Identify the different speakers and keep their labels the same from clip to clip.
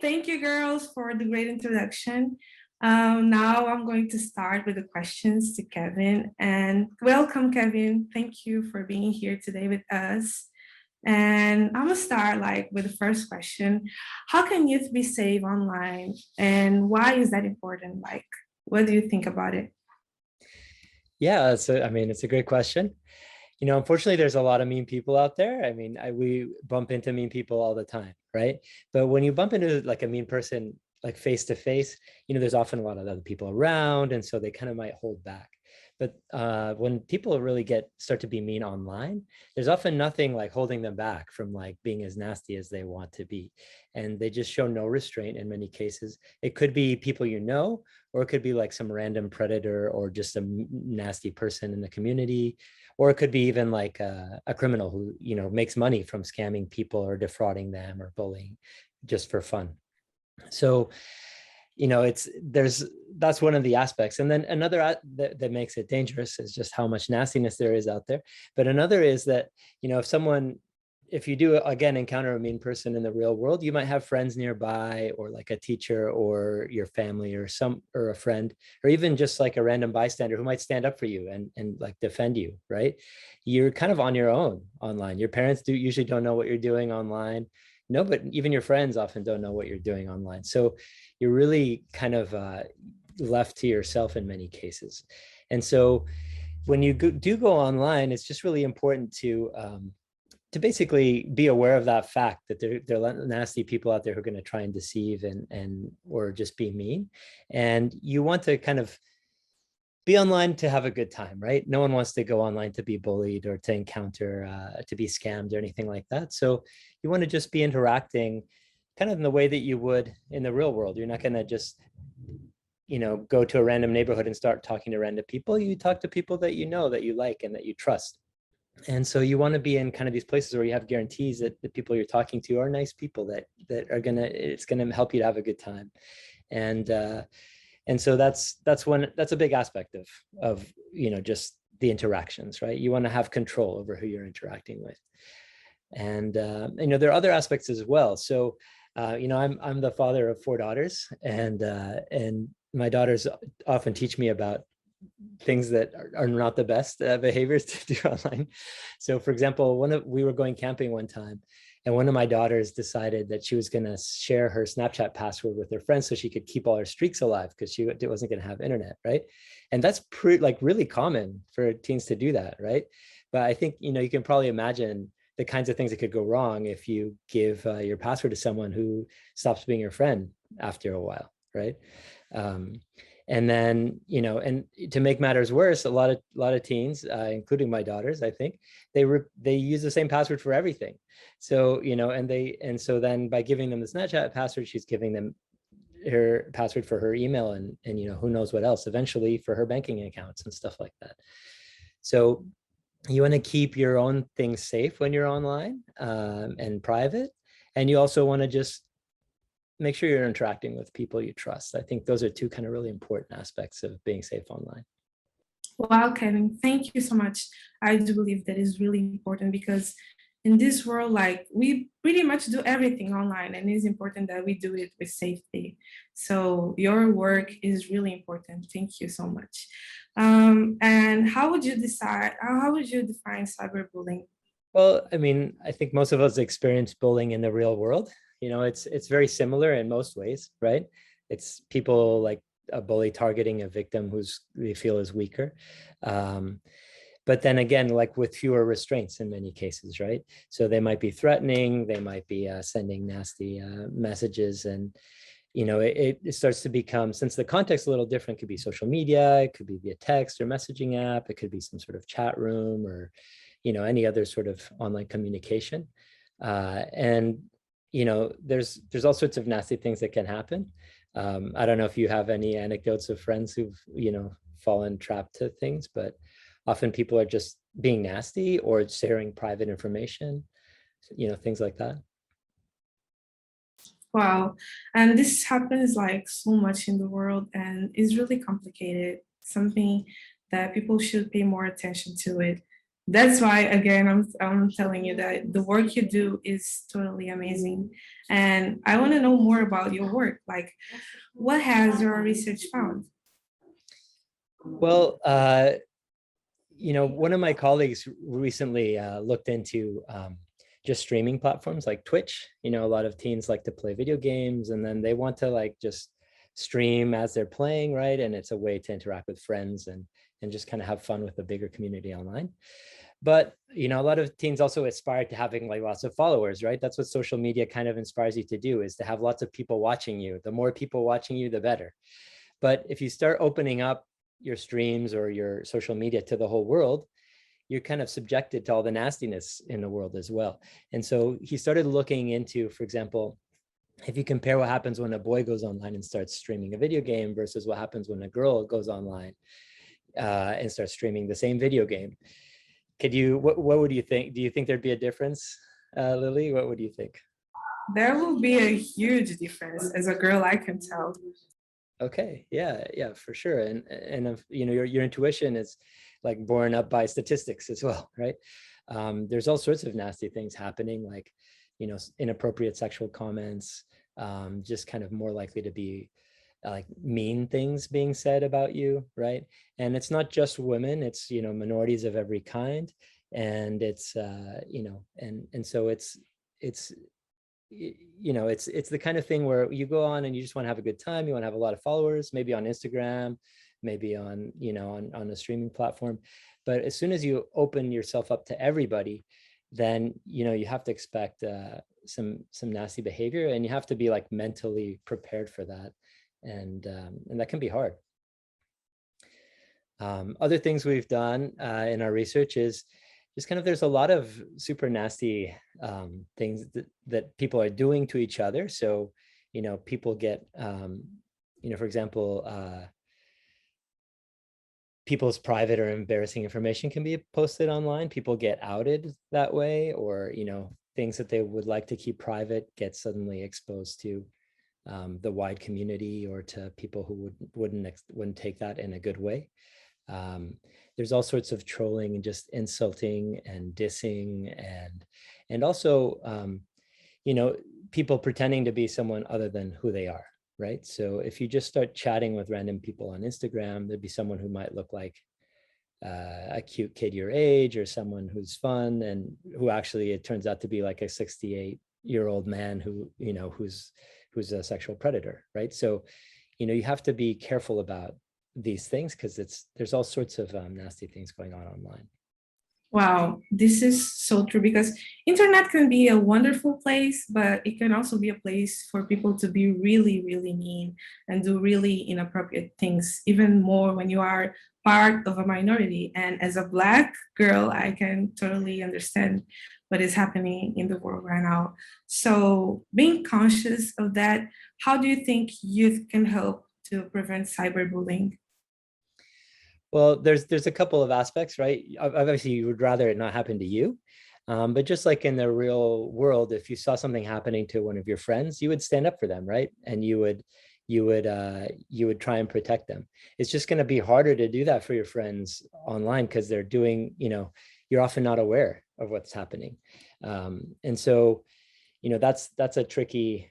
Speaker 1: thank you, girls, for the great introduction. Now I'm going to start with the questions to Kevin. And welcome, Kevin. Thank you for being here today with us. And I'm gonna start with the first question. How can youth be safe online, and why is that important? What do you think about it?
Speaker 2: Yeah, it's a great question. Unfortunately, there's a lot of mean people out there. We bump into mean people all the time, right? But when you bump into like a mean person, like face to face, there's often a lot of other people around, and so they kind of might hold back. But when people really start to be mean online, there's often nothing like holding them back from like being as nasty as they want to be, and they just show no restraint in many cases. It could be people or it could be like some random predator or just a nasty person in the community, or it could be even like a criminal who makes money from scamming people or defrauding them or bullying just for fun. So that's one of the aspects. And then another that makes it dangerous is just how much nastiness there is out there. But another is that if you do again encounter a mean person in the real world, you might have friends nearby, or like a teacher or your family or a friend, or even just like a random bystander who might stand up for you and like defend you, right? You're kind of on your own online. Your parents usually don't know what you're doing online. No, but even your friends often don't know what you're doing online. So you're really kind of left to yourself in many cases. And so when you do go online, it's just really important to basically be aware of that fact that there are nasty people out there who are going to try and deceive or just be mean. And you want to kind of be online to have a good time, right? No one wants to go online to be bullied or to encounter, to be scammed or anything like that. So you want to just be interacting kind of in the way that you would in the real world. You're not going to just, go to a random neighborhood and start talking to random people. You talk to people that that you like, and that you trust. And so you want to be in kind of these places where you have guarantees that the people you're talking to are nice people that it's going to help you to have a good time. And so that's a big aspect of just the interactions, right? You want to have control over who you're interacting with. And there are other aspects as well. So I'm the father of 4 daughters, and my daughters often teach me about things that are not the best behaviors to do online. So for example, we were going camping one time, and one of my daughters decided that she was going to share her Snapchat password with her friends so she could keep all her streaks alive, because she wasn't going to have internet, right? And that's really common for teens to do that, right? But I think you can probably imagine the kinds of things that could go wrong if you give your password to someone who stops being your friend after a while, right? And then, and to make matters worse, a lot of teens, including my daughters, I think, they use the same password for everything. So, and so then by giving them the Snapchat password, she's giving them her password for her email and who knows what else, eventually for her banking accounts and stuff like that. So you want to keep your own things safe when you're online and private. And you also want to just make sure you're interacting with people you trust. I think those are 2 kind of really important aspects of being safe online.
Speaker 1: Wow, Kevin, thank you so much. I do believe that is really important, because in this world, we pretty much do everything online, and it is important that we do it with safety. So your work is really important. Thank you so much. And how would you define cyberbullying?
Speaker 2: Well, I think most of us experience bullying in the real world. It's very similar in most ways, right? It's people like a bully targeting a victim they feel is weaker. But then again, like with fewer restraints in many cases, right? So they might be threatening, they might be sending nasty messages, and it starts to become, since the context is a little different, it could be social media, it could be via text or messaging app, it could be some sort of chat room, or any other sort of online communication. And there's all sorts of nasty things that can happen. I don't know if you have any anecdotes of friends who've fallen trapped to things, but often people are just being nasty or sharing private information, things like that.
Speaker 1: Wow. And this happens so much in the world, and is really complicated, something that people should pay more attention to it. That's why, again, I'm telling you that the work you do is totally amazing. And I want to know more about your work. Like, what has your research found?
Speaker 2: Well, one of my colleagues recently looked into just streaming platforms like Twitch. A lot of teens like to play video games, and then they want to like just stream as they're playing, right? And it's a way to interact with friends and just kind of have fun with a bigger community online. But a lot of teens also aspire to having like lots of followers, right? That's what social media kind of inspires you to do, is to have lots of people watching you. The more people watching you, the better. But if you start opening up your streams or your social media to the whole world, you're kind of subjected to all the nastiness in the world as well. And so he started looking into, for example, if you compare what happens when a boy goes online and starts streaming a video game versus what happens when a girl goes online and starts streaming the same video game. What would you think? Do you think there'd be a difference, Lily? What would you think?
Speaker 1: There will be a huge difference. As a girl, I can tell.
Speaker 2: Okay, yeah, for sure. And if, your intuition is like borne up by statistics as well, right? There's all sorts of nasty things happening, like inappropriate sexual comments, just kind of more likely to be like mean things being said about you, right? And it's not just women, it's minorities of every kind. And it's and so it's it's the kind of thing where you go on and you just want to have a good time. You want to have a lot of followers, maybe on Instagram, maybe on on a streaming platform. But as soon as you open yourself up to everybody, then you have to expect some nasty behavior, and you have to be like mentally prepared for that. And that can be hard. Other things we've done in our research is just kind of, there's a lot of super nasty things that people are doing to each other. So, people get, for example, people's private or embarrassing information can be posted online. People get outed that way, or, things that they would like to keep private get suddenly exposed to the wide community, or to people who wouldn't take that in a good way. There's all sorts of trolling and just insulting and dissing, and also people pretending to be someone other than who they are, right? So if you just start chatting with random people on Instagram, there'd be someone who might look like a cute kid your age, or someone who's fun, and who actually it turns out to be like a 68-year-old man who's a sexual predator, right? So you have to be careful about these things, because there's all sorts of nasty things going on online.
Speaker 1: Wow, this is so true, because internet can be a wonderful place, but it can also be a place for people to be really, really mean and do really inappropriate things, even more when you are part of a minority. And as a Black girl, I can totally understand what is happening in the world right now. So being conscious of that, how do you think youth can help to prevent cyberbullying?
Speaker 2: Well, there's a couple of aspects, right? Obviously, you would rather it not happen to you. But just like in the real world, if you saw something happening to one of your friends, you would stand up for them, right? And you would try and protect them. It's just going to be harder to do that for your friends online, because they're doing, you're often not aware of what's happening. And so, that's a tricky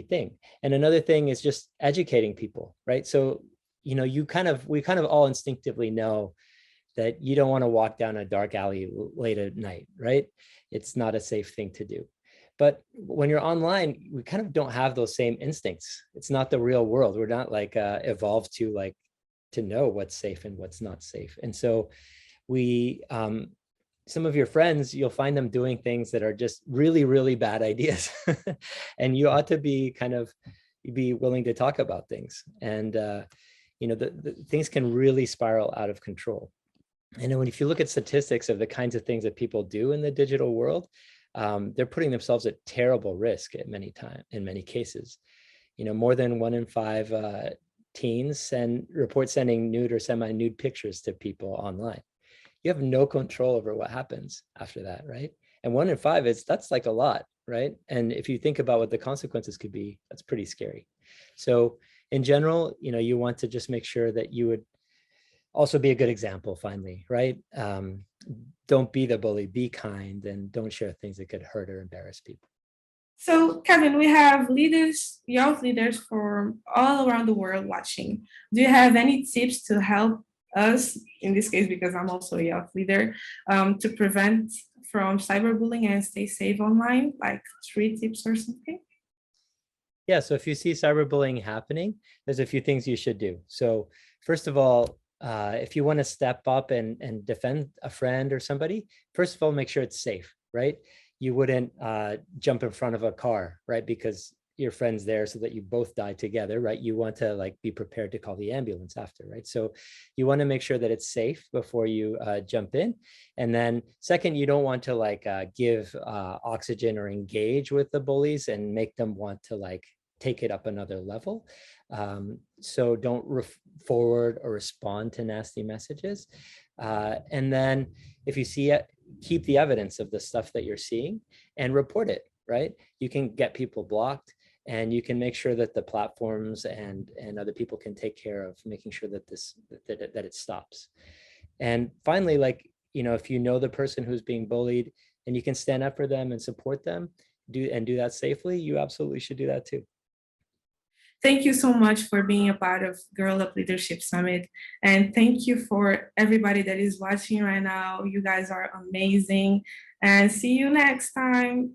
Speaker 2: thing. And another thing is just educating people, right? So we kind of all instinctively know that you don't want to walk down a dark alley late at night, right? It's not a safe thing to do. But when you're online, we kind of don't have those same instincts. It's not the real world. We're not like evolved to know what's safe and what's not safe. And so we some of your friends, you'll find them doing things that are just really, really bad ideas. And you ought to be be willing to talk about things. And the things can really spiral out of control. And then if you look at statistics of the kinds of things that people do in the digital world, they're putting themselves at terrible risk in many cases. More than 1 in 5 teens report sending nude or semi-nude pictures to people online. You have no control over what happens after that, right? And 1 in 5 that's like a lot, right? And if you think about what the consequences could be, that's pretty scary. So in general, you want to just make sure that you would also be a good example, finally, right? don't be the bully, be kind, and don't share things that could hurt or embarrass people.
Speaker 1: So, Kevin, we have leaders, youth leaders from all around the world watching. Do you have any tips to help us, in this case, because I'm also a youth leader, to prevent from cyberbullying and stay safe online? Like 3 tips or something?
Speaker 2: Yeah, so if you see cyberbullying happening, there's a few things you should do. So first of all, if you want to step up and defend a friend or somebody, first of all, make sure it's safe, right? You wouldn't jump in front of a car, right? Because your friend's there so that you both die together, right? You want to like be prepared to call the ambulance after, right? So you want to make sure that it's safe before you jump in. And then second, you don't want to like give oxygen or engage with the bullies and make them want to like take it up another level. So don't forward or respond to nasty messages. And then if you see it, keep the evidence of the stuff that you're seeing and report it, right? You can get people blocked, and you can make sure that the platforms and other people can take care of making sure that that it stops. And finally, like, you know, if you know the person who's being bullied and you can stand up for them and support them, do that safely, you absolutely should do that too.
Speaker 1: Thank you so much for being a part of Girl Up Leadership Summit. And thank you for everybody that is watching right now. You guys are amazing. And see you next time.